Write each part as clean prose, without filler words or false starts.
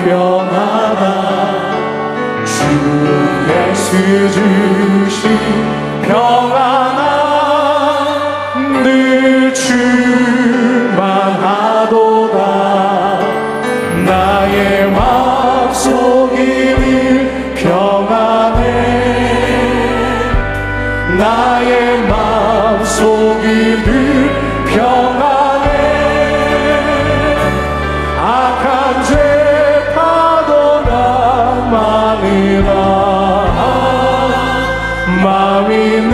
평안아 주 예수 주신 평안아 늘 충만하도다 나의 마음속이 늘 평안해 나의 마음속이 늘 평안해 악한 죄 파도가 많으나 마음이 늘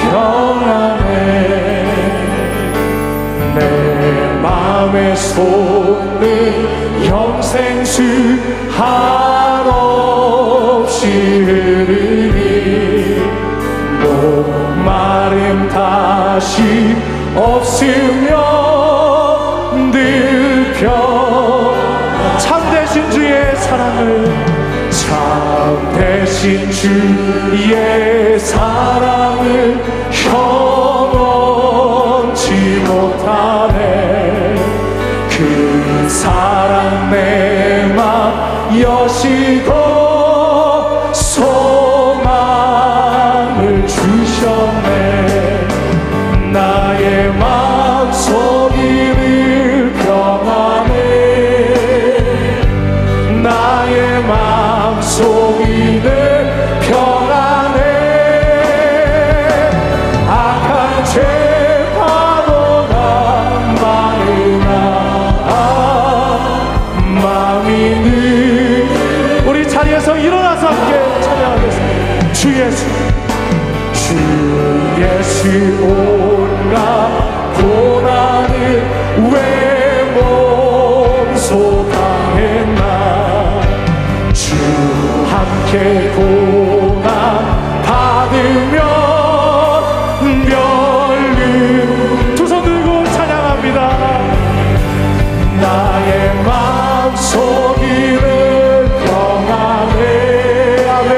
평안해 내 마음의 솟는 영생수 한없이 흐르니 목마름 다시 없으며 늘 참되신 주의 사랑을 참되신 주의 사랑을 형언치 못하네 그 사랑 내 맘 여시고 소망을 주셨네 나의 마음속이 늘 평안해 나의 마음속이 늘 평안해 악한 죄 파도가 많으나 마음이 늘 우리 자리에서 일어나서 함께 찬양하겠습니다. 주 예수 주 예수 온갖 고난을 왜 몸소 당했나 주 함께 고난 받으면 멸류 두 손 들고 찬양합니다. 나의 마음속이 늘 평안해 아멘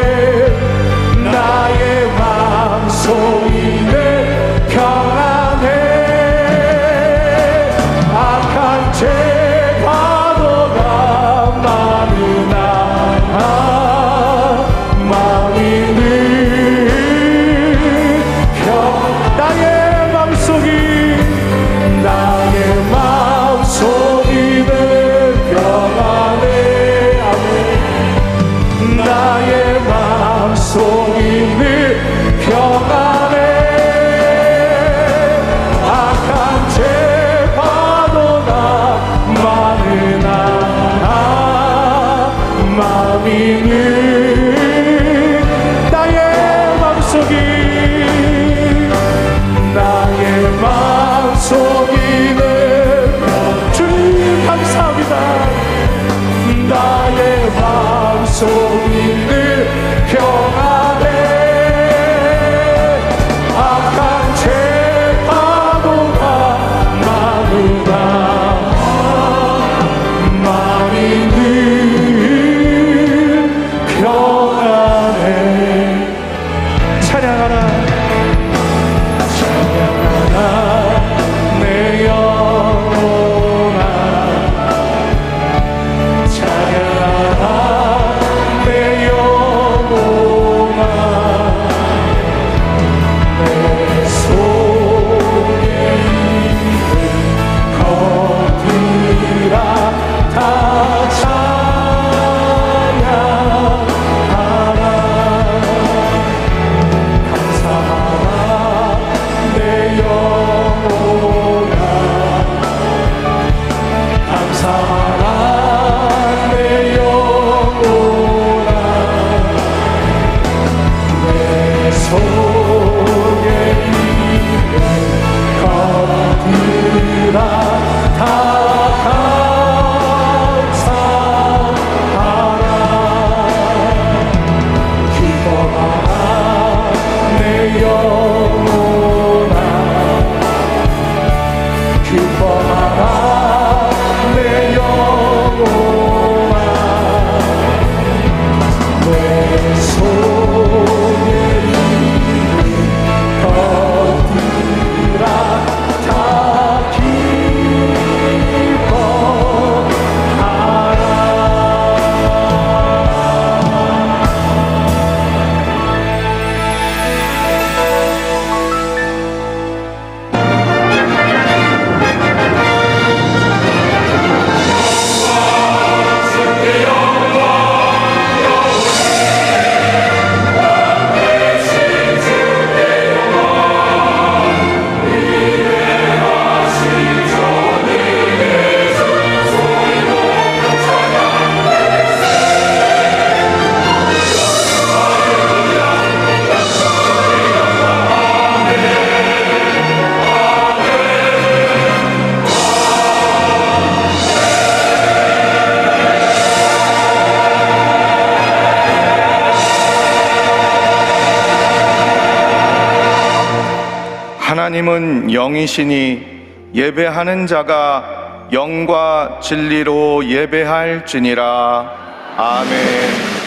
나의 마음속이 늘 평안해 악한 죄 파도가 많으나 마음이 늘 나의 마음속이 늘 평안해 아멘 나의 마음속이 늘 평안해 악한 죄 파도가 많으나 마음이 늘 나의 마음속이 늘 주님 감사합니다. 나의 마음속이 늘 평안해 악한 죄 파도가 많으나 마음이 늘 평안해 찬양하라 찬양하라 내 영혼아 찬양하라 내 영혼아 내 속에 있는 것들아 다 찬양하라 감사하라 내 영혼아 감사하라 내 영혼아 내 속에 있는 것들아 다 감사하라 기뻐하라 내 영혼아 기뻐하라 내 영혼아 내 속에 있는 것들아 다 기뻐하라 하나님은 영이시니 예배하는 자가 영과 진리로 예배할지니라. 아멘.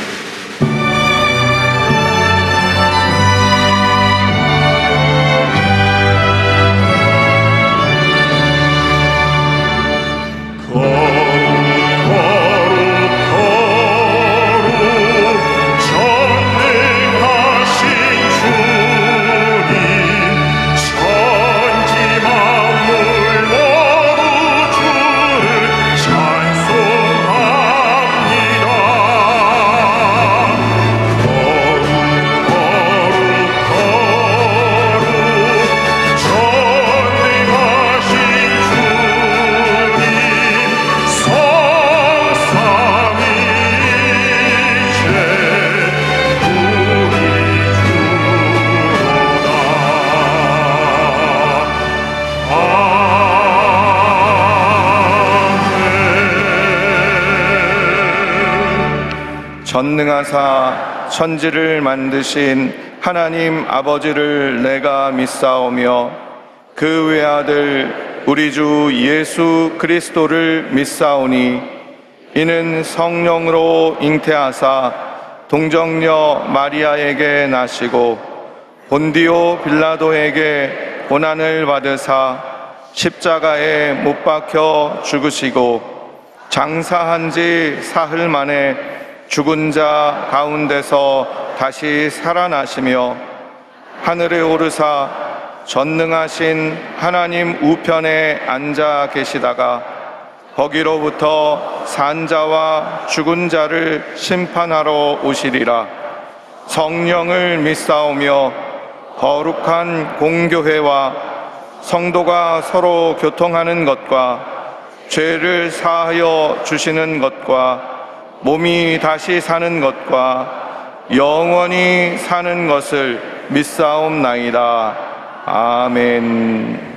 전능하사 천지를 만드신 하나님 아버지를 내가 믿사오며 그 외아들 우리 주 예수 그리스도를 믿사오니 이는 성령으로 잉태하사 동정녀 마리아에게 나시고 본디오 빌라도에게 고난을 받으사 십자가에 못 박혀 죽으시고 장사한 지 사흘 만에 죽은 자 가운데서 다시 살아나시며 하늘에 오르사 전능하신 하나님 우편에 앉아 계시다가 거기로부터 산 자와 죽은 자를 심판하러 오시리라. 성령을 믿사오며 거룩한 공교회와 성도가 서로 교통하는 것과 죄를 사하여 주시는 것과 몸이 다시 사는 것과 영원히 사는 것을 믿사옵나이다. 아멘.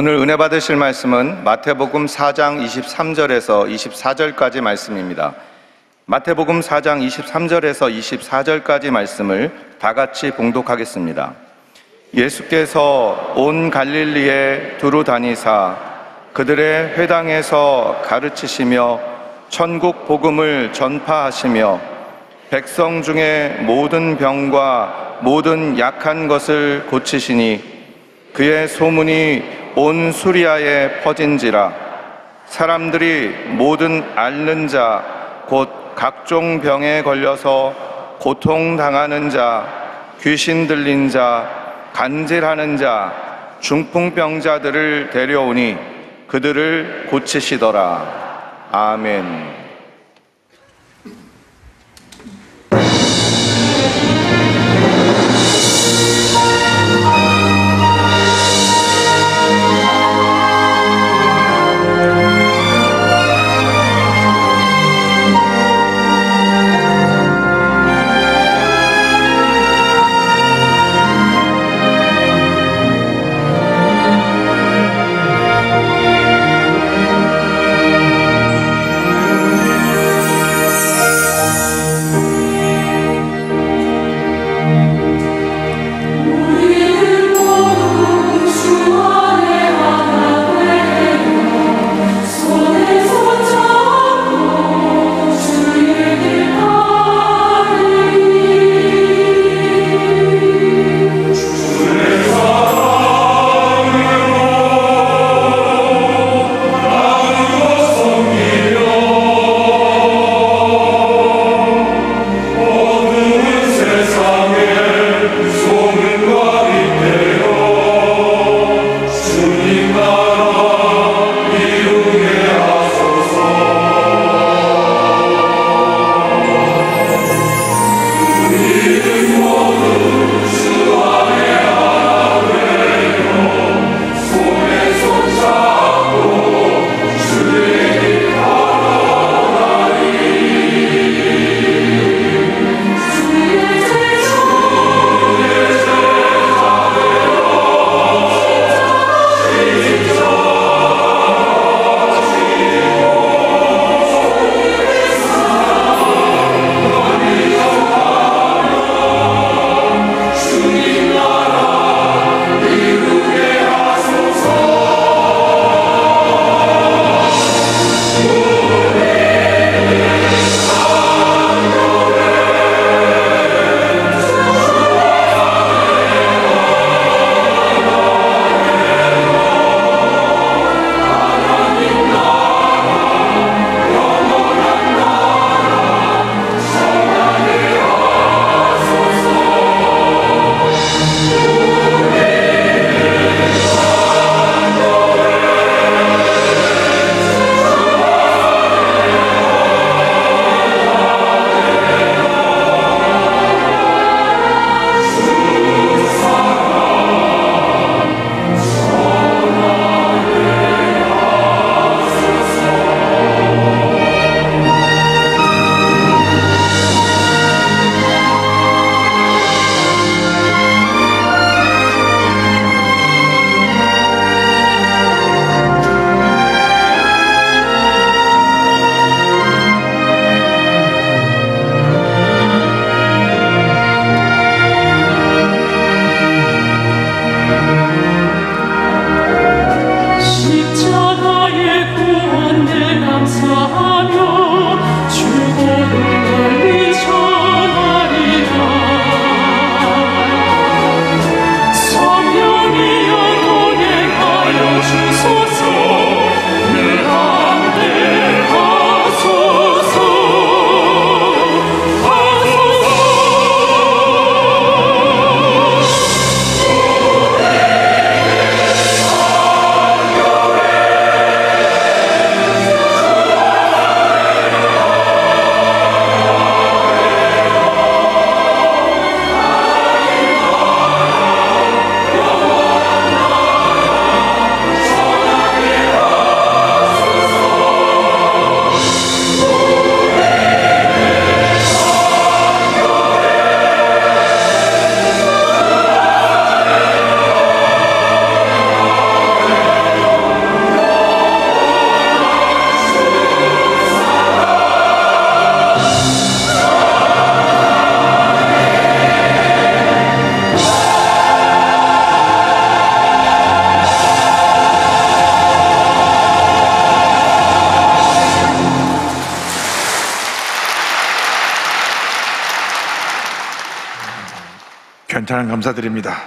오늘 은혜 받으실 말씀은 마태복음 4장 23절에서 24절까지 말씀입니다. 마태복음 4장 23절에서 24절까지 말씀을 다 같이 봉독하겠습니다. 예수께서 온 갈릴리에 두루 다니사 그들의 회당에서 가르치시며 천국 복음을 전파하시며 백성 중에 모든 병과 모든 약한 것을 고치시니 그의 소문이 온 수리아에 퍼진지라. 사람들이 모든 앓는 자 곧 각종 병에 걸려서 고통당하는 자, 귀신 들린 자, 간질하는 자, 중풍병자들을 데려오니 그들을 고치시더라. 아멘. 괜찮은 감사드립니다.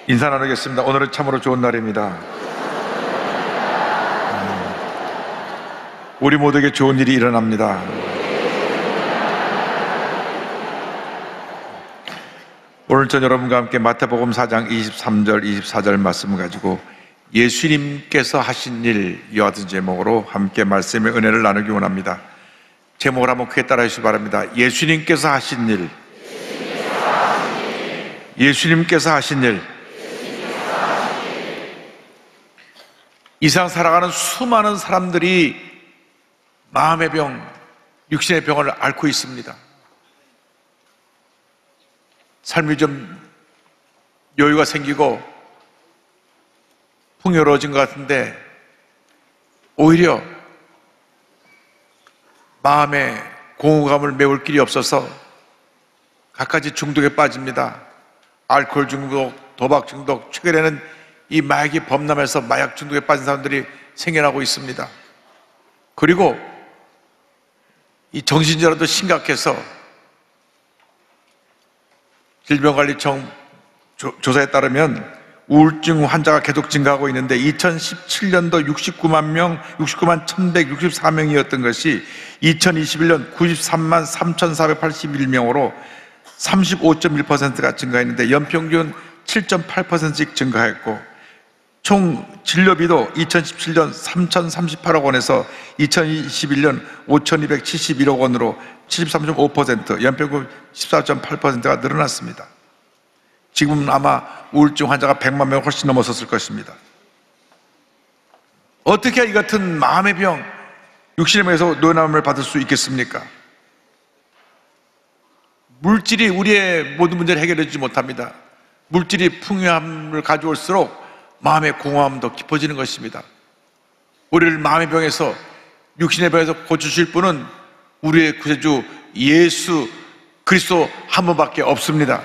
인사 나누겠습니다. 오늘은 참으로 좋은 날입니다. 우리 모두에게 좋은 일이 일어납니다. 오늘 전 여러분과 함께 마태복음 4장 23절, 24절 말씀을 가지고 예수님께서 하신 일, 이와 같은 제목으로 함께 말씀의 은혜를 나누기 원합니다. 제목을 한번 크게 따라 주시기 바랍니다. 예수님께서 하신 일, 예수님께서 하신 일. 이 세상 살아가는 수많은 사람들이 마음의 병, 육신의 병을 앓고 있습니다. 삶이 좀 여유가 생기고 풍요로워진 것 같은데 오히려 마음의 공허감을 메울 길이 없어서 갖가지 중독에 빠집니다. 알코올 중독, 도박 중독, 최근에는 이 마약이 범람해서 마약 중독에 빠진 사람들이 생겨나고 있습니다. 그리고 이 정신질환도 심각해서 질병관리청 조사에 따르면 우울증 환자가 계속 증가하고 있는데 2017년도 69만 1164명이었던 것이 2021년 93만 3481명으로 35.1%가 증가했는데 연평균 7.8%씩 증가했고 총 진료비도 2017년 3,038억 원에서 2021년 5,271억 원으로 73.5%, 연평균 14.8%가 늘어났습니다. 지금은 아마 우울증 환자가 100만 명 훨씬 넘어섰을 것입니다. 어떻게 이 같은 마음의 병, 육신의 병에서 노연함을 받을 수 있겠습니까? 물질이 우리의 모든 문제를 해결해 주지 못합니다. 물질이 풍요함을 가져올수록 마음의 공허함도 깊어지는 것입니다. 우리를 마음의 병에서, 육신의 병에서 고치실 분은 우리의 구세주 예수 그리스도 한 분밖에 없습니다.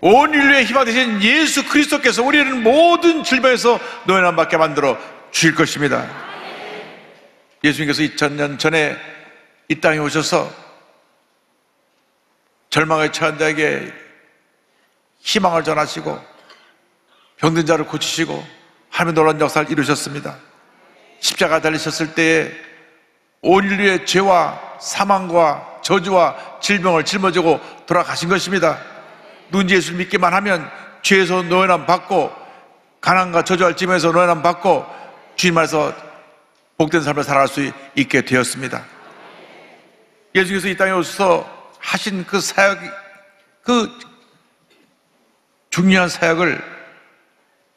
온 인류의 희망 되신 예수 그리스도께서 우리를 모든 질병에서 노연함 받게 만들어 주실 것입니다. 예수님께서 2000년 전에 이 땅에 오셔서 절망에 처한 자에게 희망을 전하시고 병든 자를 고치시고 하나님의 놀라운 역사를 이루셨습니다. 십자가 달리셨을 때에 온 인류의 죄와 사망과 저주와 질병을 짊어지고 돌아가신 것입니다. 누군지 예수를 믿기만 하면 죄에서 노연함 받고 가난과 저주할 짐에서 노연함 받고 주님 안에서 복된 삶을 살아갈 수 있게 되었습니다. 예수께서 이 땅에 오셔서 하신 그 사역, 그 중요한 사역을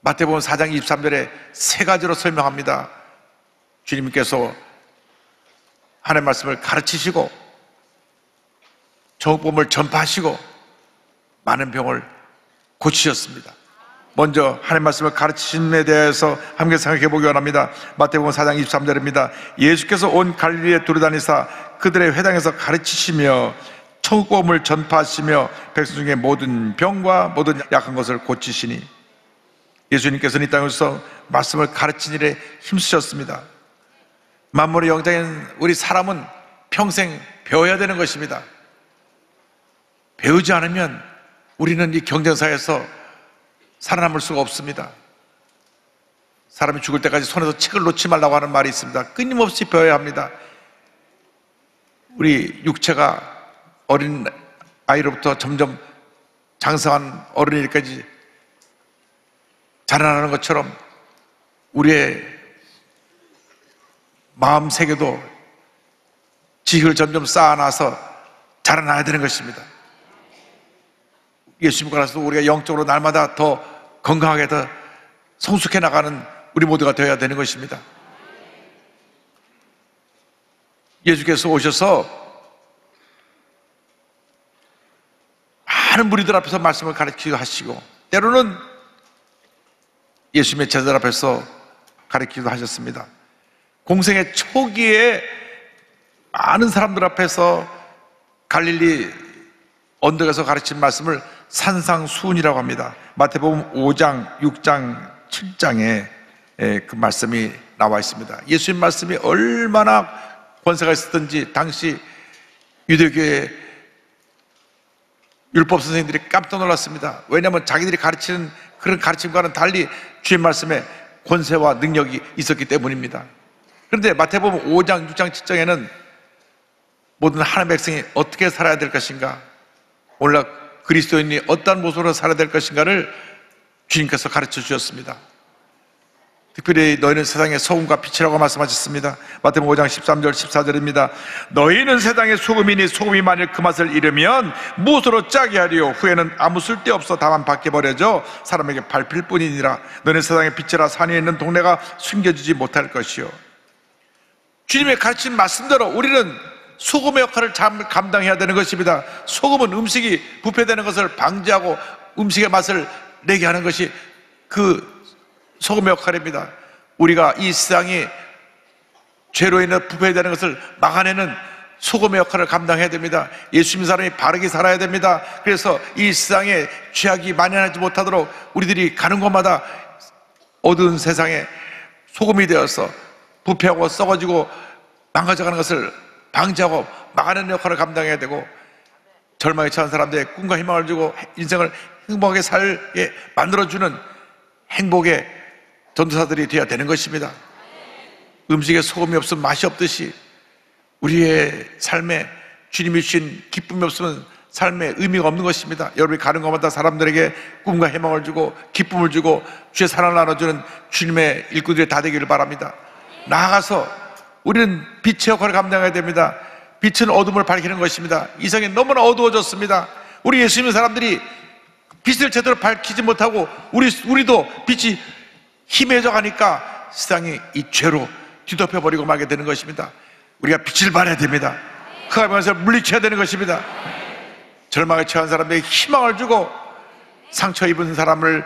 마태복음 4장 23절에 세 가지로 설명합니다. 주님께서 하나님의 말씀을 가르치시고 정복음을 전파하시고 많은 병을 고치셨습니다. 먼저 하나님의 말씀을 가르치심에 대해서 함께 생각해 보기 원합니다. 마태복음 4장 23절입니다. 예수께서 온 갈릴리에 두루다니사 그들의 회당에서 가르치시며 천국복음을 전파하시며 백성 중에 모든 병과 모든 약한 것을 고치시니. 예수님께서는 이 땅에서 말씀을 가르친 일에 힘쓰셨습니다. 만물의 영장인 우리 사람은 평생 배워야 되는 것입니다. 배우지 않으면 우리는 이 경쟁사에서 살아남을 수가 없습니다. 사람이 죽을 때까지 손에서 책을 놓지 말라고 하는 말이 있습니다. 끊임없이 배워야 합니다. 우리 육체가 어린 아이로부터 점점 장성한 어른이까지 자라나는 것처럼 우리의 마음 세계도 지식을 점점 쌓아놔서 자라나야 되는 것입니다. 예수님과 나서 우리가 영적으로 날마다 더 건강하게 더 성숙해 나가는 우리 모두가 되어야 되는 것입니다. 예수께서 오셔서 많은 무리들 앞에서 말씀을 가르치기도 하시고 때로는 예수님의 제자들 앞에서 가르치기도 하셨습니다. 공생의 초기에 많은 사람들 앞에서 갈릴리 언덕에서 가르친 말씀을 산상수훈이라고 합니다. 마태복음 5장, 6장, 7장에 그 말씀이 나와 있습니다. 예수님 말씀이 얼마나 권세가 있었던지 당시 유대교의 율법 선생님들이 깜짝 놀랐습니다. 왜냐하면 자기들이 가르치는 그런 가르침과는 달리 주의 말씀에 권세와 능력이 있었기 때문입니다. 그런데 마태복음 5장, 6장, 7장에는 모든 하나님의 백성이 어떻게 살아야 될 것인가, 오늘날 그리스도인이 어떠한 모습으로 살아야 될 것인가를 주님께서 가르쳐 주셨습니다. 특별히 너희는 세상의 소금과 빛이라고 말씀하셨습니다. 마태복음 5장 13절 14절입니다. 너희는 세상의 소금이니 소금이 만일 그 맛을 잃으면 무엇으로 짜게 하리요? 후에는 아무 쓸데없어 다만 밖에 버려져 사람에게 밟힐 뿐이니라. 너희는 세상의 빛이라 산 위에 있는 동네가 숨겨지지 못할 것이요. 주님의 가르친 말씀대로 우리는 소금의 역할을 잘 감당해야 되는 것입니다. 소금은 음식이 부패되는 것을 방지하고 음식의 맛을 내게 하는 것이 그 소금의 역할입니다. 우리가 이 세상이 죄로 인해 부패되는 것을 막아내는 소금의 역할을 감당해야 됩니다. 예수 믿는 사람이 바르게 살아야 됩니다. 그래서 이 세상에 죄악이 만연하지 못하도록 우리들이 가는 곳마다 어두운 세상에 소금이 되어서 부패하고 썩어지고 망가져가는 것을 방지하고 막아내는 역할을 감당해야 되고, 절망에 처한 사람들의 꿈과 희망을 주고 인생을 행복하게 살게 만들어주는 행복의 전도사들이 되어야 되는 것입니다. 음식에 소금이 없으면 맛이 없듯이 우리의 삶에 주님이 주신 기쁨이 없으면 삶에 의미가 없는 것입니다. 여러분이 가는 곳마다 사람들에게 꿈과 희망을 주고 기쁨을 주고 주의 사랑을 나눠주는 주님의 일꾼들이 다 되기를 바랍니다. 나아가서 우리는 빛의 역할을 감당해야 됩니다. 빛은 어둠을 밝히는 것입니다. 이 세상이 너무나 어두워졌습니다. 우리 예수 믿는 사람들이 빛을 제대로 밝히지 못하고 우리도 빛이 희미해져 가니까 세상이 이 죄로 뒤덮여버리고 말게 되는 것입니다. 우리가 빛을 발해야 됩니다. 흑암에서 물리쳐야 되는 것입니다. 절망에 처한 사람에게 희망을 주고 상처 입은 사람을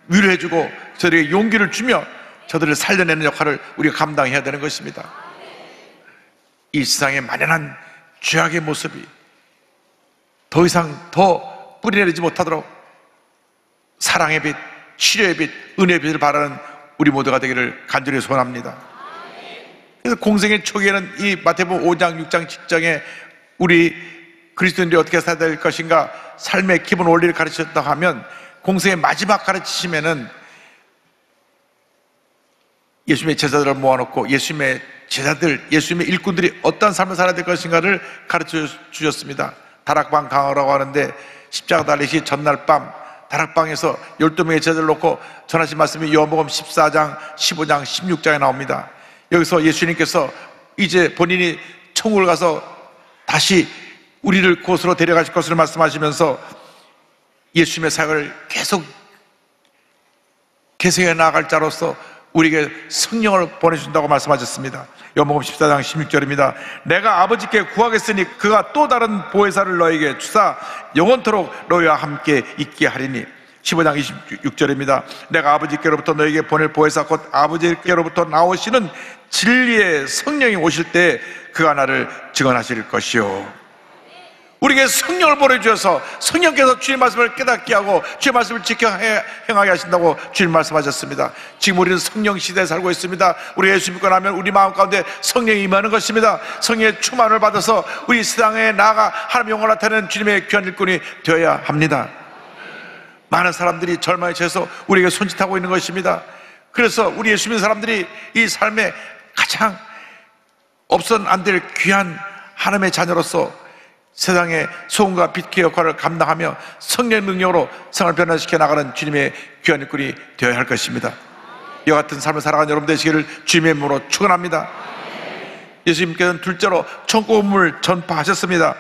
위로해주고 저들에게 용기를 주며 저들을 살려내는 역할을 우리가 감당해야 되는 것입니다. 이 세상에 만연한 죄악의 모습이 더 이상 더 뿌리내리지 못하도록 사랑의 빛, 치료의 빛, 은혜의 빛을 바라는 우리 모두가 되기를 간절히 소원합니다. 그래서 공생의 초기에는 이 마태복음 5장, 6장, 7장에 우리 그리스도인들이 어떻게 살아야 될 것인가, 삶의 기본 원리를 가르치셨다 하면, 공생의 마지막 가르치심에는 예수님의 제자들을 모아놓고 예수님의 제자들, 예수님의 일꾼들이 어떤 삶을 살아야 될 것인가를 가르쳐 주셨습니다. 다락방 강화라고 하는데, 십자가 달리시 전날 밤 다락방에서 12명의 제자들을 놓고 전하신 말씀이 요한복음 14장, 15장, 16장에 나옵니다. 여기서 예수님께서 이제 본인이 천국을 가서 다시 우리를 곳으로 데려가실 것을 말씀하시면서 예수님의 사역을 계속 계승해 나아갈 자로서 우리에게 성령을 보내준다고 말씀하셨습니다. 요한복음 14장 16절입니다. 내가 아버지께 구하겠으니 그가 또 다른 보혜사를 너에게 주사 영원토록 너희와 함께 있게 하리니. 15장 26절입니다. 내가 아버지께로부터 너에게 보낼 보혜사 곧 아버지께로부터 나오시는 진리의 성령이 오실 때 그가 나를 증언하실 것이요. 우리에게 성령을 보내주셔서 성령께서 주의 말씀을 깨닫게 하고 주의 말씀을 지켜 행하게 하신다고 주님 말씀하셨습니다. 지금 우리는 성령 시대에 살고 있습니다. 우리 예수 믿고 나면 우리 마음 가운데 성령이 임하는 것입니다. 성령의 충만을 받아서 우리 세상에 나아가 하나님의 영광을 나타내는 주님의 귀한 일꾼이 되어야 합니다. 많은 사람들이 절망에 처해서 우리에게 손짓하고 있는 것입니다. 그래서 우리 예수 믿는 사람들이 이 삶에 가장 없어는 안 될 귀한 하나님의 자녀로서 세상의 소금과 빛의 역할을 감당하며 성령의 능력으로 생활을 변화시켜 나가는 주님의 귀한 일꾼이 되어야 할 것입니다. 이와 같은 삶을 살아가는 여러분 되시기를 주님의 이름으로 축원합니다. 예수님께서는 둘째로 천국음을 전파하셨습니다.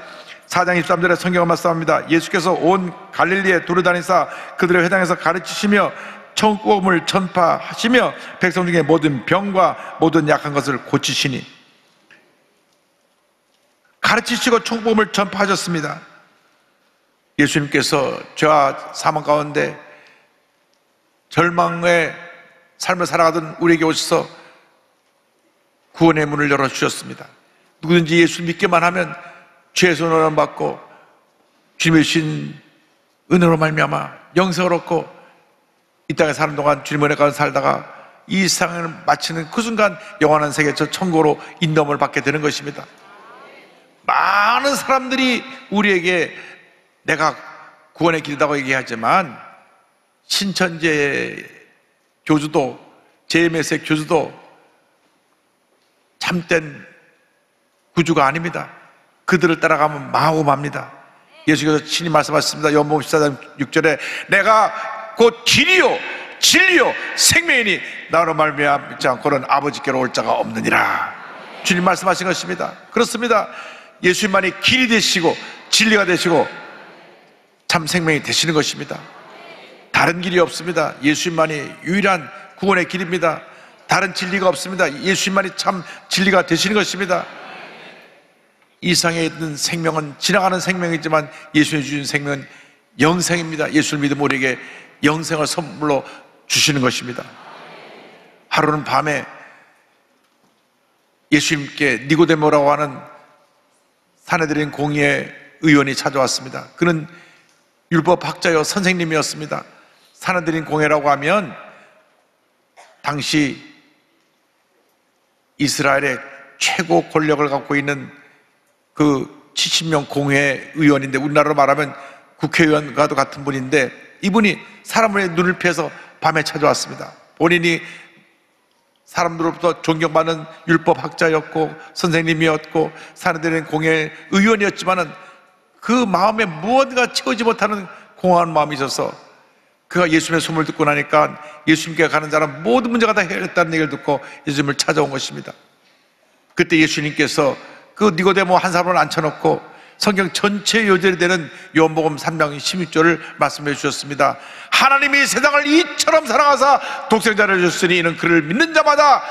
4장 23절에 성경을 말씀합니다. 예수께서 온 갈릴리에 두루다니사 그들의 회당에서 가르치시며 천국음을 전파하시며 백성 중에 모든 병과 모든 약한 것을 고치시니. 가르치시고 천국복음을 전파하셨습니다. 예수님께서 죄와 사망 가운데 절망의 삶을 살아가던 우리에게 오셔서 구원의 문을 열어주셨습니다. 누구든지 예수 믿기만 하면 죄에서 은혜를 받고 주님의 주신 은혜로 말미암아 영생을 얻고 이 땅에 사는 동안 주님의 은혜 가운데 살다가 이 세상을 마치는 그 순간 영원한 세계 저 천국으로 인도함을 받게 되는 것입니다. 많은 사람들이 우리에게 내가 구원의 길이라고 얘기하지만 신천지의 교주도 JMS의 교주도 참된 구주가 아닙니다. 그들을 따라가면 망하고 맙니다. 예수께서 친히 말씀하셨습니다. 요한복음 14장 6절에 내가 곧 길이요 진리요 생명이니 나로 말미암지 않고는 아버지께로 올 자가 없느니라. 주님 말씀하신 것입니다. 그렇습니다. 예수님만이 길이 되시고 진리가 되시고 참 생명이 되시는 것입니다. 다른 길이 없습니다. 예수님만이 유일한 구원의 길입니다. 다른 진리가 없습니다. 예수님만이 참 진리가 되시는 것입니다. 이 세상에 있는 생명은 지나가는 생명이지만 예수님이 주신 생명은 영생입니다. 예수를 믿으면 우리에게 영생을 선물로 주시는 것입니다. 하루는 밤에 예수님께 니고데모라고 하는 사내들인 공의의 의원이 찾아왔습니다. 그는 율법학자요 선생님이었습니다. 사내들인 공회라고 하면 당시 이스라엘의 최고 권력을 갖고 있는 그 70명 공회 의원인데 우리나라로 말하면 국회의원과도 같은 분인데 이분이 사람의 눈을 피해서 밤에 찾아왔습니다. 본인이 사람들로부터 존경받는 율법학자였고 선생님이었고 사내들인 공회 의원이었지만은 그 마음에 무언가 채우지 못하는 공허한 마음이 있어서 그가 예수님의 소문을 듣고 나니까 예수님께 가는 자는 모든 문제가 다 해결됐다는 얘기를 듣고 예수님을 찾아온 것입니다. 그때 예수님께서 그 니고데모 한 사람을 앉혀놓고 성경 전체 요절이 되는 요한복음 3장 16절을 말씀해 주셨습니다. 하나님이 세상을 이처럼 사랑하사 독생자를 주셨으니 이는 그를 믿는 자마다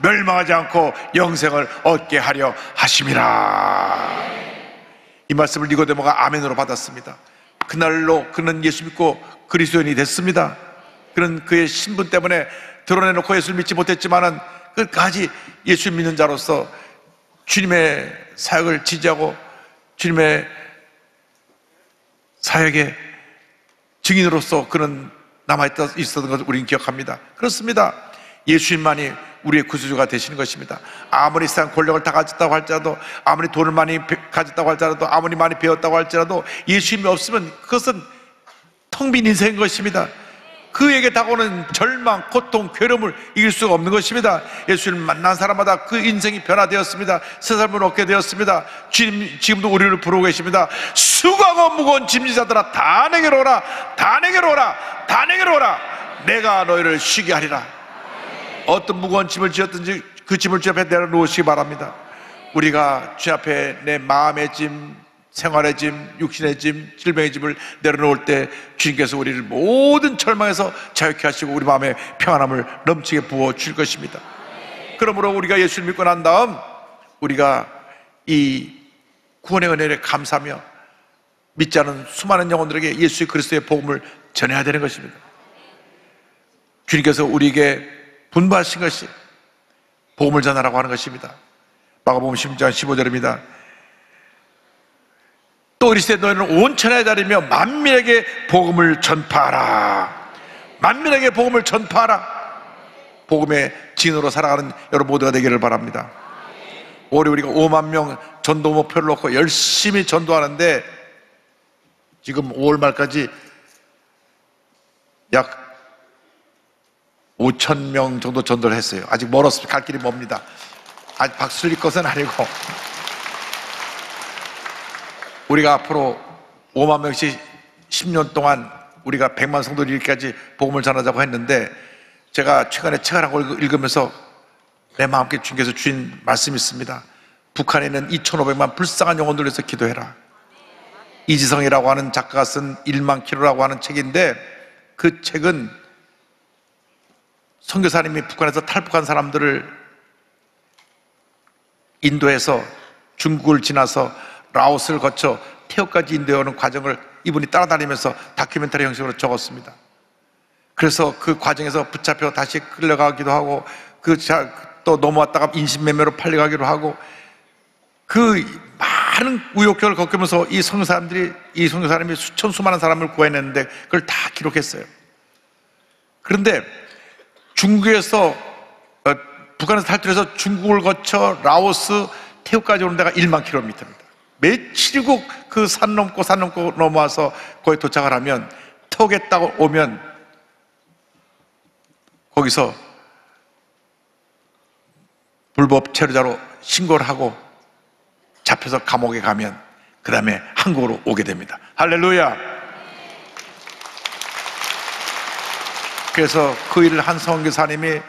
멸망하지 않고 영생을 얻게 하려 하심이라. 이 말씀을 니고데모가 아멘으로 받았습니다. 그날로 그는 예수 믿고 그리스도인이 됐습니다. 그는 그의 신분 때문에 드러내놓고 예수를 믿지 못했지만은 끝까지 예수 믿는 자로서 주님의 사역을 지지하고 주님의 사역의 증인으로서 그는 남아있었던 것을 우리는 기억합니다. 그렇습니다. 예수님만이 우리의 구주가 되시는 것입니다. 아무리 세상 권력을 다 가졌다고 할지라도 아무리 돈을 많이 가졌다고 할지라도 아무리 많이 배웠다고 할지라도 예수님이 없으면 그것은 텅 빈 인생인 것입니다. 그에게 다가오는 절망, 고통, 괴로움을 이길 수가 없는 것입니다. 예수를 만난 사람마다 그 인생이 변화되었습니다. 새 삶을 얻게 되었습니다. 주님 지금도 우리를 부르고 계십니다. 수고하고 무거운 짐지자들아 다 내게로 오라, 다 내게로 오라, 다 내게로 오라. 내가 너희를 쉬게 하리라. 어떤 무거운 짐을 지었든지 그 짐을 주 앞에 내려놓으시기 바랍니다. 우리가 주 앞에 내 마음의 짐, 생활의 짐, 육신의 짐, 질병의 짐을 내려놓을 때 주님께서 우리를 모든 절망에서 자유케 하시고 우리 마음에 평안함을 넘치게 부어줄 것입니다. 그러므로 우리가 예수를 믿고 난 다음 우리가 이 구원의 은혜를 감사하며 믿지 않은 수많은 영혼들에게 예수 그리스도의 복음을 전해야 되는 것입니다. 주님께서 우리에게 분부하신 것이 복음을 전하라고 하는 것입니다. 마가복음 16장 15절입니다. 또 이르시되 너희는 온 천하에 다니며 만민에게 복음을 전파하라. 만민에게 복음을 전파하라. 복음의 진으로 살아가는 여러분 모두가 되기를 바랍니다. 올해 우리가 5만 명 전도 목표를 놓고 열심히 전도하는데 지금 5월 말까지 약 5천 명 정도 전도를 했어요. 아직 멀었습니다. 갈 길이 멉니다. 아직 박수칠 것은 아니고 우리가 앞으로 5만 명씩 10년 동안 우리가 100만 성도를 이르기까지 복음을 전하자고 했는데 제가 최근에 책 하나 읽으면서 내 마음께 주님께서 주신 말씀이 있습니다. 북한에 있는 2,500만 불쌍한 영혼들을 위해서 기도해라. 이지성이라고 하는 작가가 쓴 1만 킬로라고 하는 책인데 그 책은 선교사님이 북한에서 탈북한 사람들을 인도해서 중국을 지나서 라오스를 거쳐 태국까지 인도해오는 과정을 이분이 따라다니면서 다큐멘터리 형식으로 적었습니다. 그래서 그 과정에서 붙잡혀 다시 끌려가기도 하고 또 넘어왔다가 인신매매로 팔려가기도 하고 그 많은 우여곡절을 겪으면서 이 선교사님이 수천 수많은 사람을 구해냈는데 그걸 다 기록했어요. 그런데 북한에서 탈출해서 중국을 거쳐 라오스, 태국까지 오는 데가 1만 킬로미터입니다. 며칠이고 그 산 넘고 넘어와서 거기 도착을 하면, 턱에 딱 오면 거기서 불법 체류자로 신고를 하고 잡혀서 감옥에 가면 그 다음에 한국으로 오게 됩니다. 할렐루야. 그래서 그 일을 한 선교사님이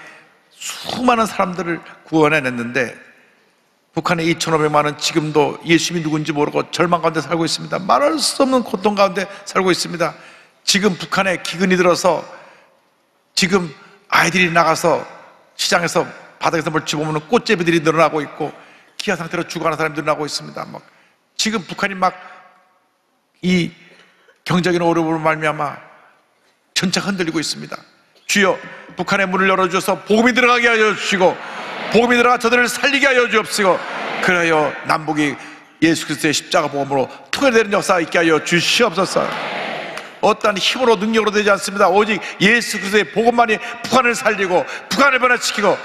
수많은 사람들을 구원해냈는데, 북한에 2,500만은 지금도 예수님이 누군지 모르고 절망 가운데 살고 있습니다. 말할 수 없는 고통 가운데 살고 있습니다. 지금 북한에 기근이 들어서 지금 아이들이 나가서 시장에서 바닥에서 뭘 집어먹는 꽃제비들이 늘어나고 있고, 기아 상태로 죽어가는 사람이 늘어나고 있습니다. 지금 북한이 이 경제적인 어려움으로 말미암아 전차 흔들리고 있습니다. 주여, 북한의 문을 열어주셔서 복음이 들어가게 하여 주시고, 복음이 들어가 저들을 살리게 하여 주옵시고, 그래야 남북이 예수 그리스도의 십자가 복음으로 통일되는 역사가 있게 하여 주시옵소서. 어떠한 힘으로 능력으로 되지 않습니다. 오직 예수 그리스도의 복음만이 북한을 살리고 북한을 변화시키고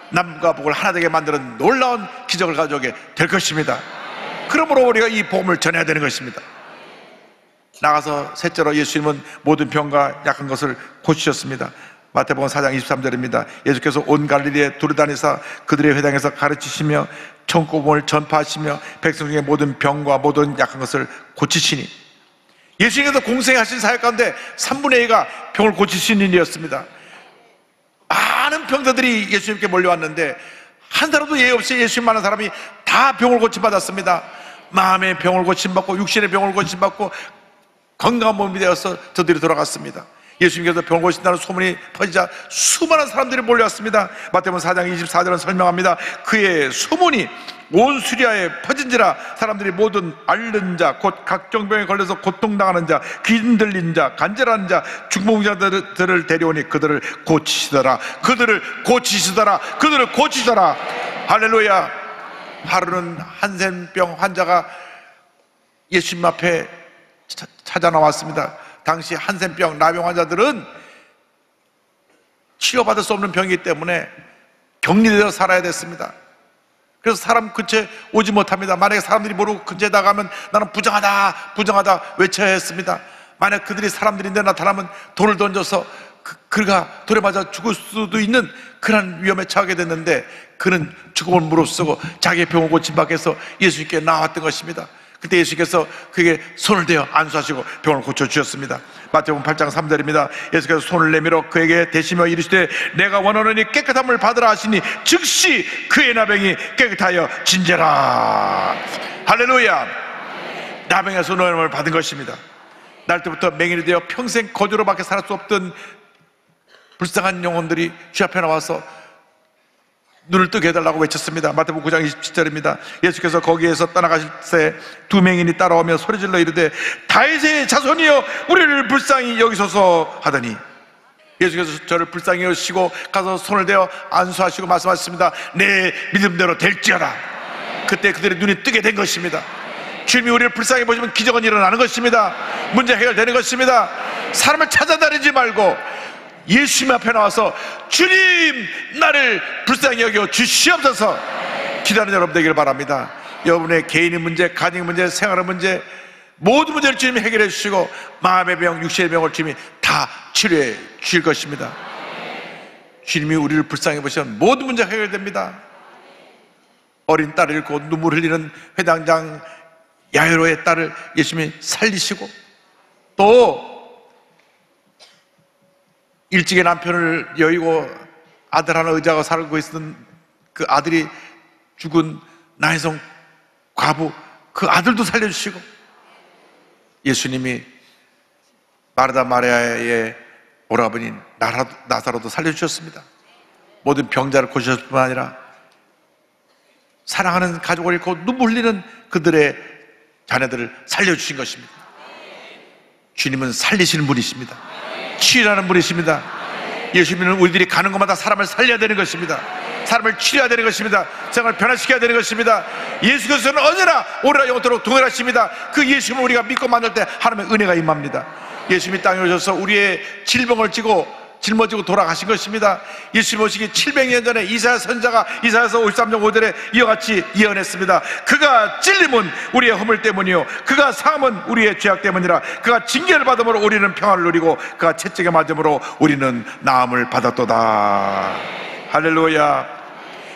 남과 북을 하나 되게 만드는 놀라운 기적을 가져오게 될 것입니다. 그러므로 우리가 이 복음을 전해야 되는 것입니다. 나가서 셋째로 예수님은 모든 병과 약한 것을 고치셨습니다. 마태복음 4장 23절입니다. 예수께서 온 갈릴리에 두루다니사 그들의 회당에서 가르치시며 천국복음을 전파하시며 백성 중에 모든 병과 모든 약한 것을 고치시니, 예수님께서 공생하신 사역 가운데 3분의 2가 병을 고치시는 일이었습니다. 많은 병자들이 예수님께 몰려왔는데 한 사람도 예의 없이 예수님 만난 사람이 다 병을 고침받았습니다. 마음의 병을 고침받고 육신의 병을 고침받고 건강한 몸이 되어서 저들이 돌아갔습니다. 예수님께서 병을 고친다는 소문이 퍼지자 수많은 사람들이 몰려왔습니다. 마태복음 4장 24절은 설명합니다. 그의 소문이 온 수리아에 퍼진지라 사람들이 모든 앓는 자, 곧 각종 병에 걸려서 고통당하는 자, 귀 들린 자, 간절한 자, 중풍자들을 데려오니 그들을 고치시더라. 그들을 고치시더라. 그들을 고치시더라. 할렐루야. 하루는 한센병 환자가 예수님 앞에 찾아 나왔습니다. 당시 한센병, 나병 환자들은 치료받을 수 없는 병이기 때문에 격리되어 살아야 됐습니다. 그래서 사람 근처에 오지 못합니다. 만약에 사람들이 모르고 근처에 나가면 나는 부정하다, 부정하다 외쳐야 했습니다. 만약 그들이 사람들인데 나타나면 돌을 던져서 그가 돌에 맞아 죽을 수도 있는 그런 위험에 처하게 됐는데, 그는 죽음을 무릅쓰고 자기의 병을 고침받기 위해서 예수님께 나왔던 것입니다. 그때 예수께서 그에게 손을 대어 안수하시고 병을 고쳐주셨습니다. 마태복음 8장 3절입니다. 예수께서 손을 내밀어 그에게 대시며 이르시되 내가 원하노니 깨끗함을 받으라 하시니 즉시 그의 나병이 깨끗하여 진제라. 할렐루야. 나병에서 노임을 받은 것입니다. 날 때부터 맹인이 되어 평생 거주로 밖에 살 수 없던 불쌍한 영혼들이 주 앞에 나와서 눈을 뜨게 해달라고 외쳤습니다. 마태복음 9장 27절입니다. 예수께서 거기에서 떠나가실 때 두 맹인이 따라오며 소리질러 이르되 다윗의 자손이여 우리를 불쌍히 여기소서 하더니, 예수께서 저를 불쌍히 여시고 가서 손을 대어 안수하시고 말씀하셨습니다. 내 믿음대로 될지어다. 그때 그들의 눈이 뜨게 된 것입니다. 주님이 우리를 불쌍히 보시면 기적은 일어나는 것입니다. 문제 해결되는 것입니다. 사람을 찾아다니지 말고 예수님 앞에 나와서 주님 나를 불쌍히 여겨 주시옵소서 기도하는 여러분 되기를 바랍니다. 여러분의 개인의 문제, 가정의 문제, 생활의 문제, 모든 문제를 주님이 해결해 주시고 마음의 병, 육신의 병을 주님이 다 치료해 주실 것입니다. 주님이 우리를 불쌍히 보시면 모든 문제가 해결됩니다. 어린 딸을 잃고 눈물 흘리는 회당장 야이로의 딸을 예수님이 살리시고, 또 일찍이 남편을 여의고 아들 하나 의지하고 살고 있었던 그 아들이 죽은 나인성 과부, 그 아들도 살려주시고, 예수님이 마르다 마리아의 오라버니 나사로도 살려주셨습니다. 모든 병자를 고치셨을 뿐 아니라 사랑하는 가족을 잃고 눈물 흘리는 그들의 자녀들을 살려주신 것입니다. 주님은 살리시는 분이십니다. 치유하는 분이십니다. 예수님은 우리들이 가는 곳마다 사람을 살려야 되는 것입니다. 사람을 치료해야 되는 것입니다. 생활을 변화시켜야 되는 것입니다. 예수께서는 언제나 오래나 영원토록 동일하십니다. 그 예수님을 우리가 믿고 만날 때 하나님의 은혜가 임합니다. 예수님이 땅에 오셔서 우리의 질병을 지고 짊어지고 돌아가신 것입니다. 예수님 오시기 700년 전에 이사야 선자가 이사야서 53장 5절에 이와 같이 예언했습니다. 그가 찔림은 우리의 허물 때문이요 그가 상함은 우리의 죄악 때문이라. 그가 징계를 받음으로 우리는 평안을 누리고 그가 채찍에 맞음으로 우리는 나음을 받았도다. 할렐루야.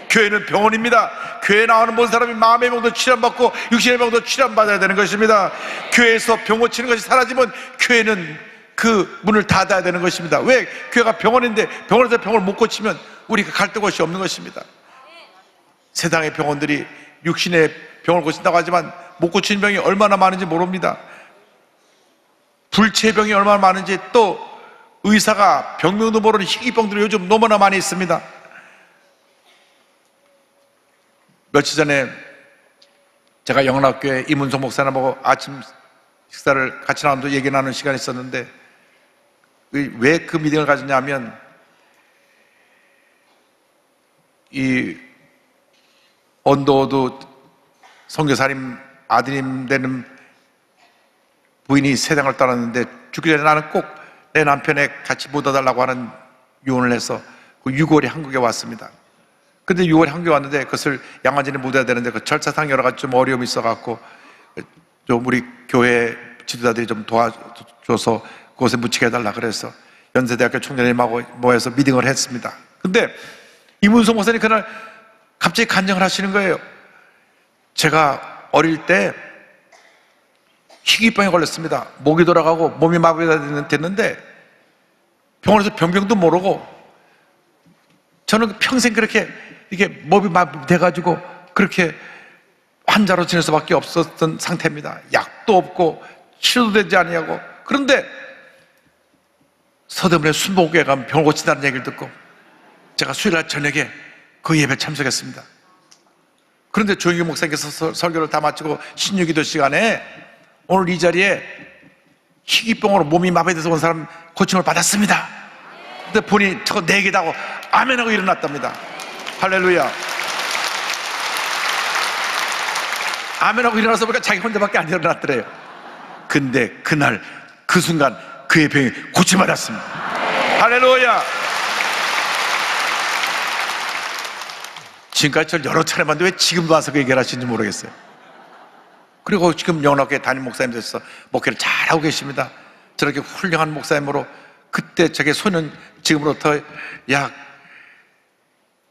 교회는 병원입니다. 교회에 나오는 모든 사람이 마음의 병도 치료받고 육신의 병도 치료받아야 되는 것입니다. 교회에서 병 고치는 것이 사라지면 교회는 그 문을 닫아야 되는 것입니다. 왜? 교회가 병원인데 병원에서 병을 못 고치면 우리가 갈 곳이 없는 것입니다. 세상의 병원들이 육신의 병을 고친다고 하지만 못 고치는 병이 얼마나 많은지 모릅니다. 불치병이 얼마나 많은지, 또 의사가 병명도 모르는 희귀병들이 요즘 너무나 많이 있습니다. 며칠 전에 제가 영락교회 이문성 목사님하고 아침 식사를 같이 나누면서 얘기 나누는 시간이 있었는데, 왜 그 미팅을 가졌냐면, 이 언더우드 선교사님 아드님 되는 부인이 세상을 떠났는데, 죽기 전에 나는 꼭 내 남편에 같이 묻어달라고 하는 유언을 해서 그 6월에 한국에 왔습니다. 근데 6월에 한국에 왔는데 그것을 양화진에 묻어야 되는데 그 절차상 여러 가지 좀 어려움이 있어갖고 좀 우리 교회 지도자들이 좀 도와줘서 그곳에 묻히게 해달라 그래서 연세대학교 총장님하고 모여서 미팅을 했습니다. 근데 이문성 목사님 그날 갑자기 간증을 하시는 거예요. 제가 어릴 때 희귀병에 걸렸습니다. 목이 돌아가고 몸이 마비가 됐는데 병원에서 병명도 모르고 저는 평생 그렇게 이게 몸이 마비돼가지고 그렇게 환자로 지낼 수밖에 없었던 상태입니다. 약도 없고 치료도 되지 아니하고. 그런데 서대문에 순복교회 가면 병을 고친다는 얘기를 듣고 제가 수요일날 저녁에 그 예배 참석했습니다. 그런데 조영기 목사님께서 설교를 다 마치고 신유기도 시간에 오늘 이 자리에 희귀병으로 몸이 마비돼서 온 사람 고침을 받았습니다. 근데 본인이 저거 4개다 하고 아멘하고 일어났답니다. 할렐루야. 아멘하고 일어나서 보니까 자기 혼자밖에 안 일어났더래요. 근데 그날 그 순간 그의 병이 고침받았습니다. 할렐루야. 지금까지 저를 여러 차례 봤는데 왜 지금도 와서 그 얘기를 하시는지 모르겠어요. 그리고 지금 영락교회 담임 목사님 되셔서 목회를 잘하고 계십니다. 저렇게 훌륭한 목사님으로 그때 저게 소년 지금으로부터 약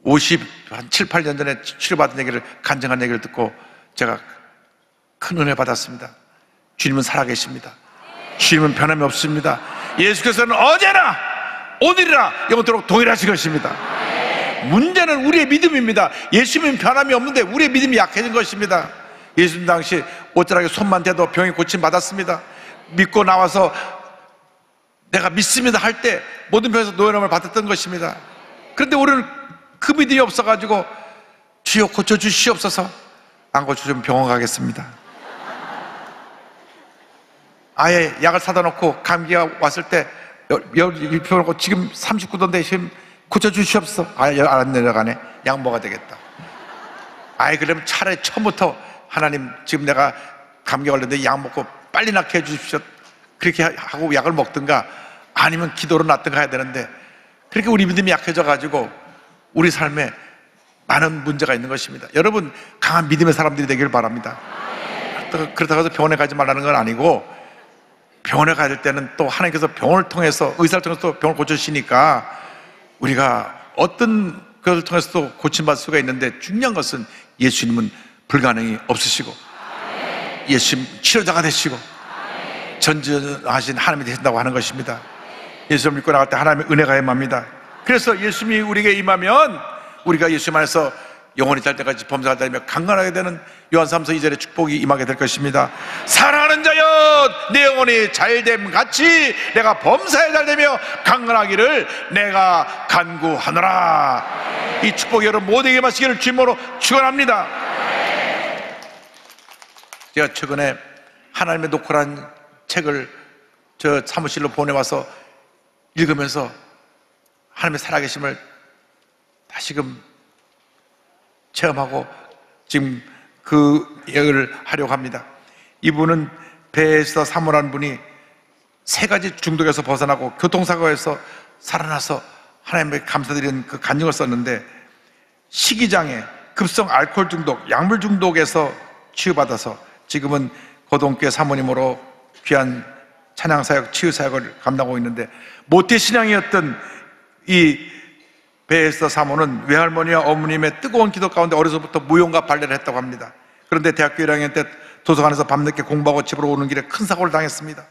7, 8년 전에 치료받은 얘기를 간증한 얘기를 듣고 제가 큰 은혜 받았습니다. 주님은 살아계십니다. 주님은 변함이 없습니다. 예수께서는 어제나 오늘이나 영원토록 동일하신 것입니다. 문제는 우리의 믿음입니다. 예수님은 변함이 없는데 우리의 믿음이 약해진 것입니다. 예수님 당시 옷자락에 손만 대도 병이 고침받았습니다. 믿고 나와서 내가 믿습니다 할 때 모든 병에서 노연함을 받았던 것입니다. 그런데 우리는 그 믿음이 없어가지고 주여 고쳐주시옵소서. 안 고쳐주면 병원 가겠습니다. 아예 약을 사다 놓고 감기가 왔을 때 열이 피워놓고 지금 39도인데 지금 고쳐주시옵소서. 아예 안 내려가네. 약 먹어야 되겠다. 아예 그러면 차라리 처음부터 하나님 지금 내가 감기 걸렸는데 약 먹고 빨리 낫게 해주십시오. 그렇게 하고 약을 먹든가 아니면 기도로 낫든가 해야 되는데 그렇게 우리 믿음이 약해져가지고 우리 삶에 많은 문제가 있는 것입니다. 여러분 강한 믿음의 사람들이 되길 바랍니다. 그렇다고 해서 병원에 가지 말라는 건 아니고 병원에 가야 될 때는 또 하나님께서 병을 통해서 의사를 통해서 또 병을 고쳐주시니까 우리가 어떤 것을 통해서도 고침받을 수가 있는데 중요한 것은 예수님은 불가능이 없으시고 예수님 치료자가 되시고 전지하신 하나님이 되신다고 하는 것입니다. 예수를 믿고 나갈 때 하나님의 은혜가 임합니다. 그래서 예수님이 우리에게 임하면 우리가 예수님 안에서 영원히 살 때까지 범사가 다니며 강건하게 되는 요한삼서 2절의 축복이 임하게 될 것입니다. 사랑하는 자여 내 영혼이 잘됨 같이 내가 범사에 잘되며 강건하기를 내가 간구하노라. 이 축복이 여러분 모두에게 마시기를 주님으로 축원합니다. 제가 최근에 하나님의 노크란 책을 저 사무실로 보내와서 읽으면서 하나님의 살아계심을 다시금 체험하고 지금 그 얘기를 하려고 합니다. 이분은 배에서 사모한 분이 3가지 중독에서 벗어나고 교통사고에서 살아나서 하나님께 감사드리는 그 간증을 썼는데, 식이장애, 급성 알코올 중독, 약물 중독에서 치유받아서 지금은 고등교회 사모님으로 귀한 찬양사역, 치유사역을 감당하고 있는데, 모태신앙이었던 이 베에스더 사모는 외할머니와 어머님의 뜨거운 기도 가운데 어려서부터 무용과 발레를 했다고 합니다. 그런데 대학교 1학년 때 도서관에서 밤늦게 공부하고 집으로 오는 길에 큰 사고를 당했습니다.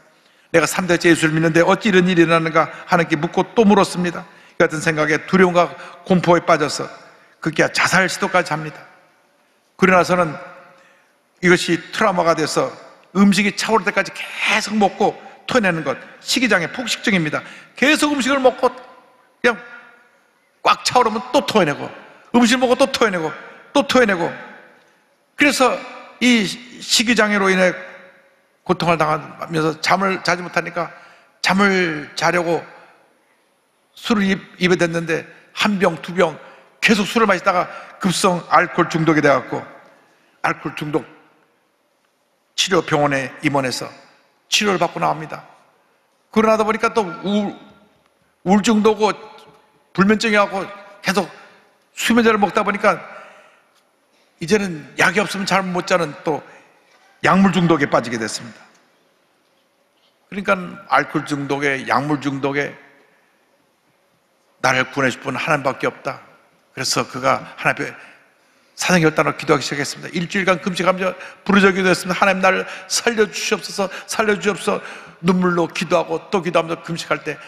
내가 3대째 예수를 믿는데 어찌 이런 일이 일어나는가 하나님께 묻고 또 물었습니다. 이 같은 생각에 두려움과 공포에 빠져서 그게 자살 시도까지 합니다. 그러고 나서는 이것이 트라우마가 돼서 음식이 차오를 때까지 계속 먹고 토해내는 것, 식이장애, 폭식증입니다. 계속 음식을 먹고 그냥 꽉 차오르면 또 토해내고, 음식을 먹고 또 토해내고, 또 토해내고. 그래서 이 식이장애로 인해 고통을 당하면서 잠을 자지 못하니까 잠을 자려고 술을 입에 댔는데 한 병, 두 병 계속 술을 마시다가 급성 알코올 중독이 돼갖고 알코올 중독 치료 병원에 입원해서 치료를 받고 나옵니다. 그러고 나다 보니까 또 우울증도 오고 불면증이 와고 계속 수면제를 먹다 보니까 이제는 약이 없으면 잠을 못 자는 또 약물 중독에 빠지게 됐습니다. 그러니까 알코올 중독에, 약물 중독에 나를 구원해 줄 분은 하나님밖에 없다. 그래서 그가 하나님 앞에 사정결단으로 기도하기 시작했습니다. 일주일간 금식하면서 부르짖어 기도했습니다. 하나님 나를 살려주시옵소서, 살려주시옵소서. 눈물로 기도하고 또 기도하면서 금식할 때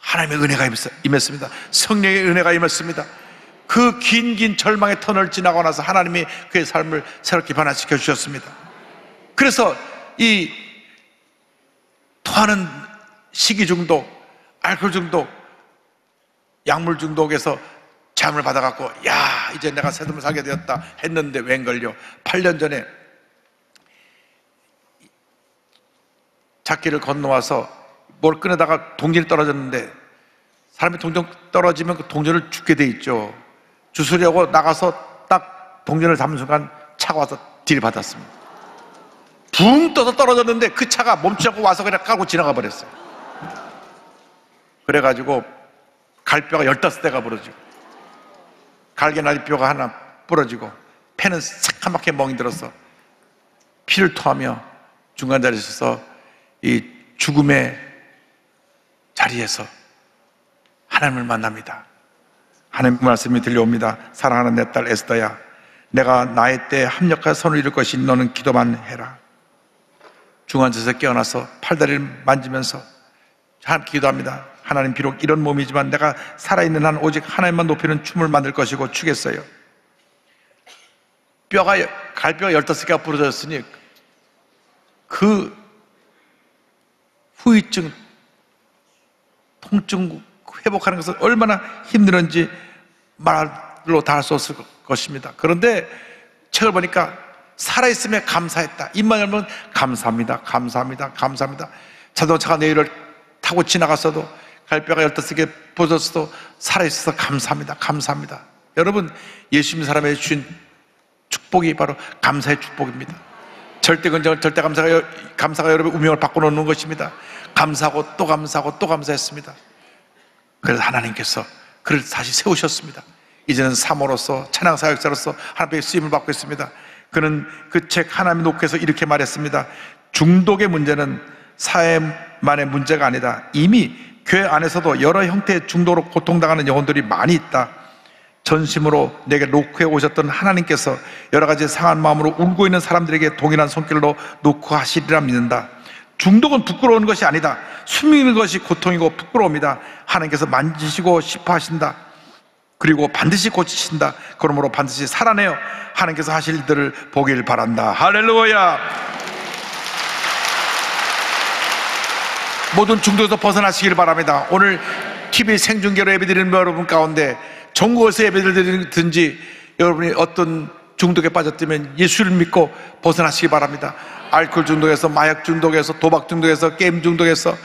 하나님의 은혜가 임했습니다. 성령의 은혜가 임했습니다. 그 긴 절망의 터널을 지나고 나서 하나님이 그의 삶을 새롭게 변화시켜 주셨습니다. 그래서 이 토하는 식이 중독, 알코올 중독, 약물 중독에서 잠을 받아갖고 야 이제 내가 새dom을 살게 되었다 했는데 웬걸요, 8년 전에 잣길을 건너와서 뭘 꺼내다가 동전이 떨어졌는데, 사람이 동전 떨어지면 그 동전을 죽게 돼 있죠. 주스려고 나가서 딱 동전을 잡는 순간 차가 와서 들이받았습니다. 붕 떠서 떨어졌는데 그 차가 멈추지 않고 와서 그냥 깔고 지나가 버렸어요. 그래가지고 갈뼈가 15대가 부러지고 갈개나리뼈가 하나 부러지고 폐는 새카맣게 멍이 들어서 피를 토하며 중간 자리에 서서 이 죽음의 자리에서 하나님을 만납니다. 하나님 말씀이 들려옵니다. 사랑하는 내 딸 에스더야, 내가 나의 때에 합력한 선을 이룰 것이 너는 기도만 해라. 중환자에서 깨어나서 팔다리를 만지면서 하나님 기도합니다. 하나님, 비록 이런 몸이지만 내가 살아있는 한 오직 하나님만 높이는 춤을 만들 것이고 추겠어요. 갈뼈가 15개가 부러졌으니 그 후유증, 통증 회복하는 것은 얼마나 힘들었는지 말로 다 할 수 없을 것입니다. 그런데 책을 보니까 살아있음에 감사했다. 입만 열면 감사합니다, 감사합니다, 감사합니다. 자동차가 내 위를 타고 지나갔어도 갈뼈가 15개 부서졌어도 살아있어서 감사합니다, 감사합니다. 여러분, 예수 믿는 사람에게 주신 축복이 바로 감사의 축복입니다. 절대 긍정, 절대 감사가 여러분의 운명을 바꿔놓는 것입니다. 감사하고 또 감사하고 또 감사했습니다. 그래서 하나님께서 그를 다시 세우셨습니다. 이제는 사모로서, 찬양사역자로서 하나님의 쓰임을 받고 있습니다. 그는 그 책 하나님의 녹회에서 이렇게 말했습니다. 중독의 문제는 사회만의 문제가 아니다. 이미 교회 안에서도 여러 형태의 중독으로 고통당하는 영혼들이 많이 있다. 전심으로 내게 녹회에 오셨던 하나님께서 여러 가지 상한 마음으로 울고 있는 사람들에게 동일한 손길로 녹화하시리라 믿는다. 중독은 부끄러운 것이 아니다. 숨기는 것이 고통이고 부끄러움이다. 하나님께서 만지시고 싶어 하신다. 그리고 반드시 고치신다. 그러므로 반드시 살아내어 하나님께서 하실 일들을 보길 바란다. 할렐루야. 모든 중독에서 벗어나시길 바랍니다. 오늘 TV 생중계로 예배드리는 여러분 가운데 전국에서 예배를 드리든지 여러분이 어떤 중독에 빠졌다면 예수를 믿고 벗어나시기 바랍니다. 알코올 중독에서, 마약 중독에서, 도박 중독에서, 게임 중독에서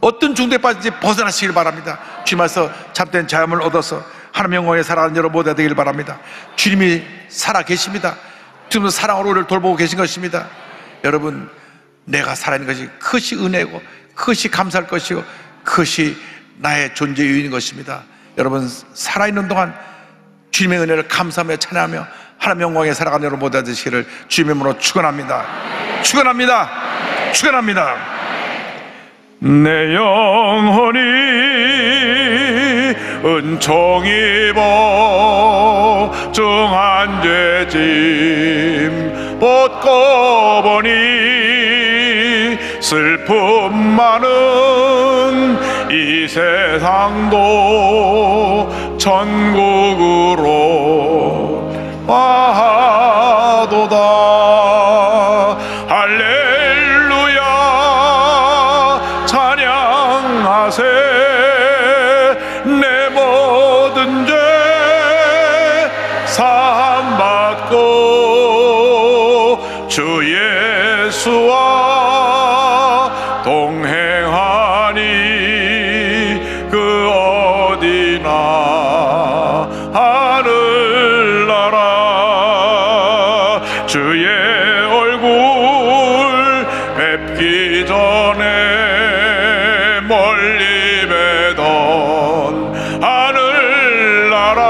어떤 중독에 빠진지 벗어나시길 바랍니다. 주님께서 참된 자유함을 얻어서 하나님의 영광에 살아가는 여러분 모두가 되길 바랍니다. 주님이 살아 계십니다. 지금도 사랑으로 우리를 돌보고 계신 것입니다. 여러분, 내가 살아있는 것이 그것이 은혜고 그것이 감사할 것이고 그것이 나의 존재 이유인 것입니다. 여러분, 살아있는 동안 주님의 은혜를 감사하며 찬양하며 하나님의 영광에 살아가는 여러분 모두 되시기를 주님의 이름으로 축원합니다. 축원합니다. 축원합니다. 내 영혼이 은총 입어 정한 죄짐 벗고 보니 슬픔 많은 이 세상도 천국으로 와도다. 할렐루야 찬양하세. 내 모든 죄 사함받고 주 예수와 동행하니 그 어디나 하늘나라. 주의 얼굴 뵙기 전에 멀리 뵈던 하늘나라.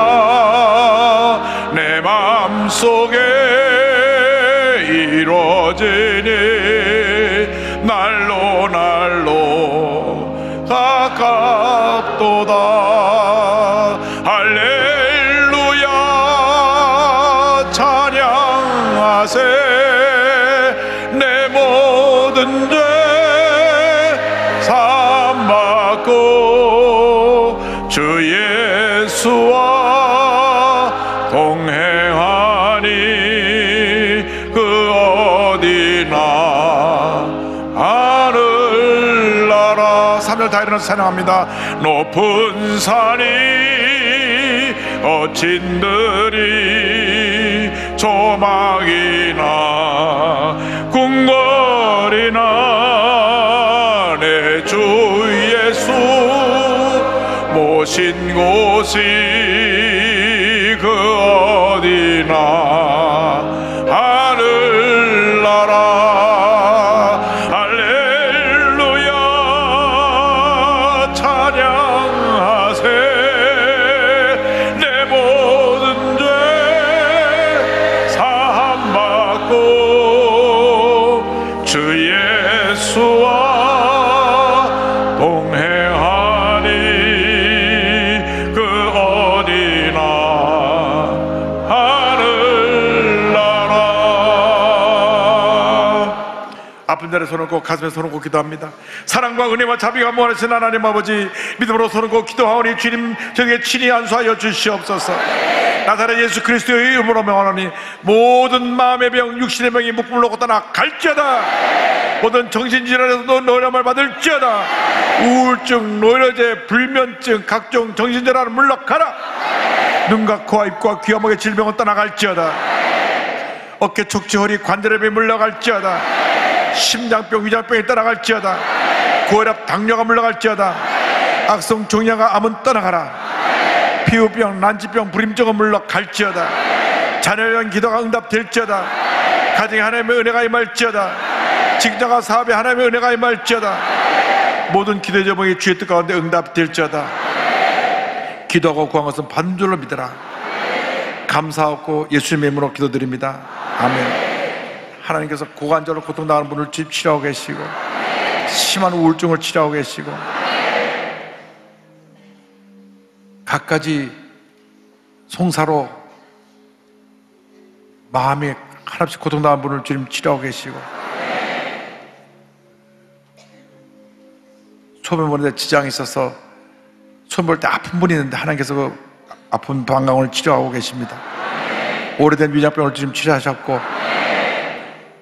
내 맘속에 이루어지니 날로 날로 가깝도다. 할렐루야 찬양하세. 내 모든 죄 사함받고 주 예수와 동행하니 그 어디나 하늘나라. 3절 다 일어나서 찬양합니다. 높은 산이 어친들이 조막이나 궁궐이나 내 주 예수 모신 곳이 그 어디나 하늘나라. 할렐루야 찬양하세. 내 모든 죄 사함받고 주 예수와 동행하니 그 어디나 하늘나라. 아픈 자리에 손을 꼭 가슴에 손을 꼭 기도합니다. 사랑과 은혜와 자비가 무한하신 하나님 아버지, 믿음으로 손을 꼭 기도하오니 주님 저에게 친히 안수하여 주시옵소서. 나사렛 예수 그리스도의 이름으로 명하노니 모든 마음의 병 육신의 병이 묶음을 떠나 갈지어다. 모든 정신질환에서도 노염을 받을지어다. 우울증, 노이로제, 불면증, 각종 정신질환을 물러가라. 눈과 코와 입과 귀와 목의 질병은 떠나갈지어다. 어깨, 척추, 허리, 관절염이 물러갈지어다. 심장병, 위장병이 떠나갈지어다. 고혈압, 당뇨가 물러갈지어다. 악성 종양과 암은 떠나가라. 피부병, 난치병, 불임증은 물러갈지어다. 자녀의 기도가 응답될지어다. 가정에 하나님의 은혜가 임할지어다. 직장과 사업에 하나님의 은혜가 임할지어다. 모든 기도의 제목이 주의 뜻 가운데 응답될지어다. 기도하고 구한 것은 받은 줄로 믿어라. 감사하고 예수님의 이름으로 기도드립니다. 아멘. 하나님께서 고관절로 고통당하는 분을 치료하고 계시고, 심한 우울증을 치료하고 계시고, 갖가지 송사로 마음이 하나씩 고통당한 분을 주님 치료하고 계시고, 소변 보는데 지장이 있어서 소변 볼 때 아픈 분이 있는데 하나님께서 그 아픈 방광을 치료하고 계십니다. 오래된 위장병을 주님 치료하셨고,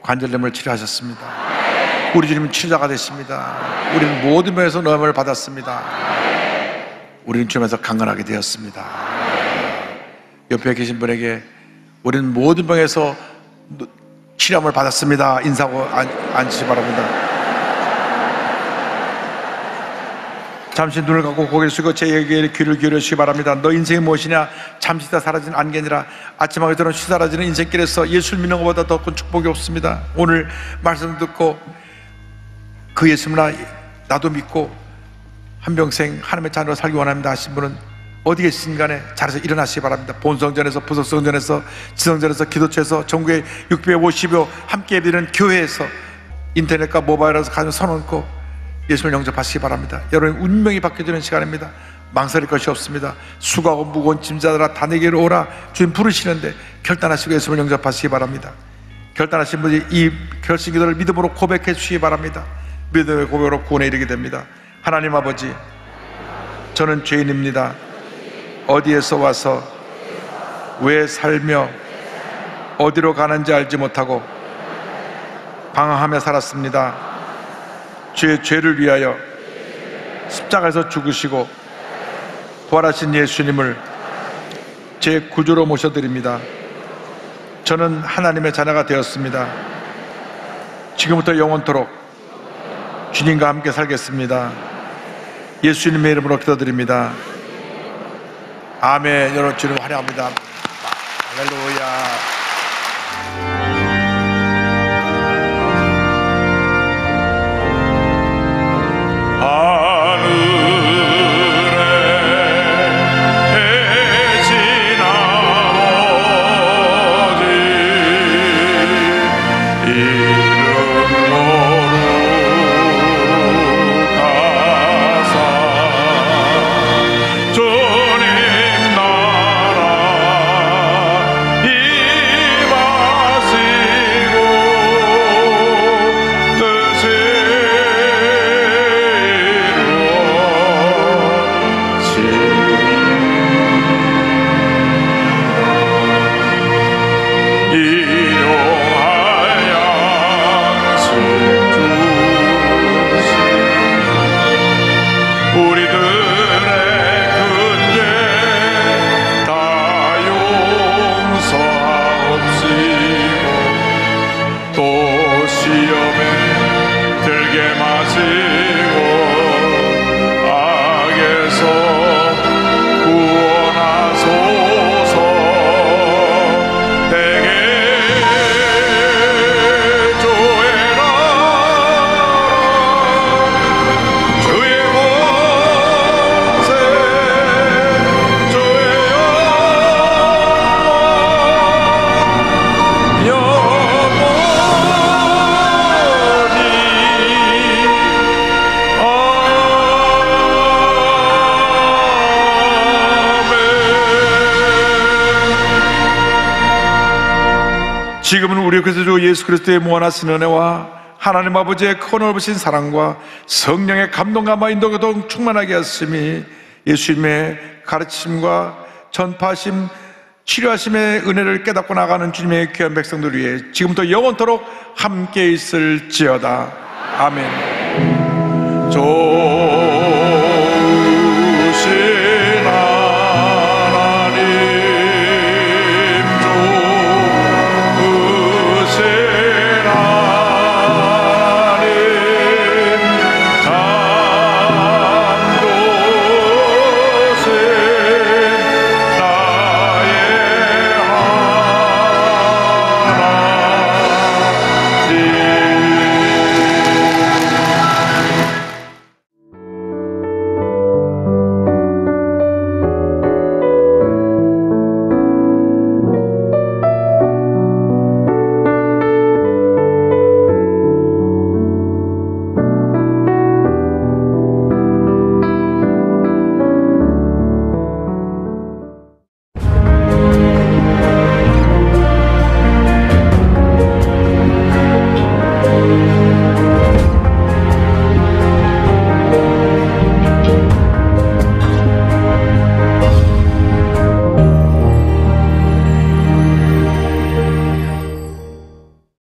관절염을 치료하셨습니다. 우리 주님은 치료자가 되십니다. 우리는 모든 면에서 노임을 받았습니다. 우리는 주님에서 강건하게 되었습니다. 옆에 계신 분에게 우리는 모든 병에서 치료함을 받았습니다. 인사하고 앉으시기 바랍니다. 잠시 눈을 감고 고개를 숙이고 제 얘기에 귀를 기울여주시기 바랍니다. 너 인생이 무엇이냐? 잠시 있다 사라지는 안개니라. 아침하게 들은 쉬 사라지는 인생길에서 예수를 믿는 것보다 더 큰 축복이 없습니다. 오늘 말씀 듣고 그 예수나 나도 믿고 한평생 하나님의 자녀로 살기 원합니다 하신 분은 어디 계신 간에 자리에서 일어나시기 바랍니다. 본성전에서, 부속성전에서, 지성전에서, 기도처에서, 전국에 650여 함께 예배드리는 교회에서, 인터넷과 모바일에서 가슴 서놓고 예수를 영접하시기 바랍니다. 여러분 운명이 바뀌어지는 시간입니다. 망설일 것이 없습니다. 수고하고 무거운 짐자들아 다 내게로 오라 주님 부르시는데 결단하시고 예수를 영접하시기 바랍니다. 결단하신 분이 이 결심 기도를 믿음으로 고백해 주시기 바랍니다. 믿음의 고백으로 구원에 이르게 됩니다. 하나님 아버지, 저는 죄인입니다. 어디에서 와서 왜 살며 어디로 가는지 알지 못하고 방황하며 살았습니다. 주의 죄를 위하여 십자가에서 죽으시고 부활하신 예수님을 제 구주로 모셔드립니다. 저는 하나님의 자녀가 되었습니다. 지금부터 영원토록 주님과 함께 살겠습니다. 예수님의 이름으로 기도드립니다. 아멘. 여러분 주님 환영합니다. 할렐루야. 지금은 우리 그리스도 주 예수 그리스도의 무한하신 은혜와 하나님 아버지의 큰 넓으신 사랑과 성령의 감동과 인도가 충만하게 하심이 예수님의 가르침과 전파하심, 치료하심의 은혜를 깨닫고 나가는 주님의 귀한 백성들 위해 지금부터 영원토록 함께 있을지어다. 아멘.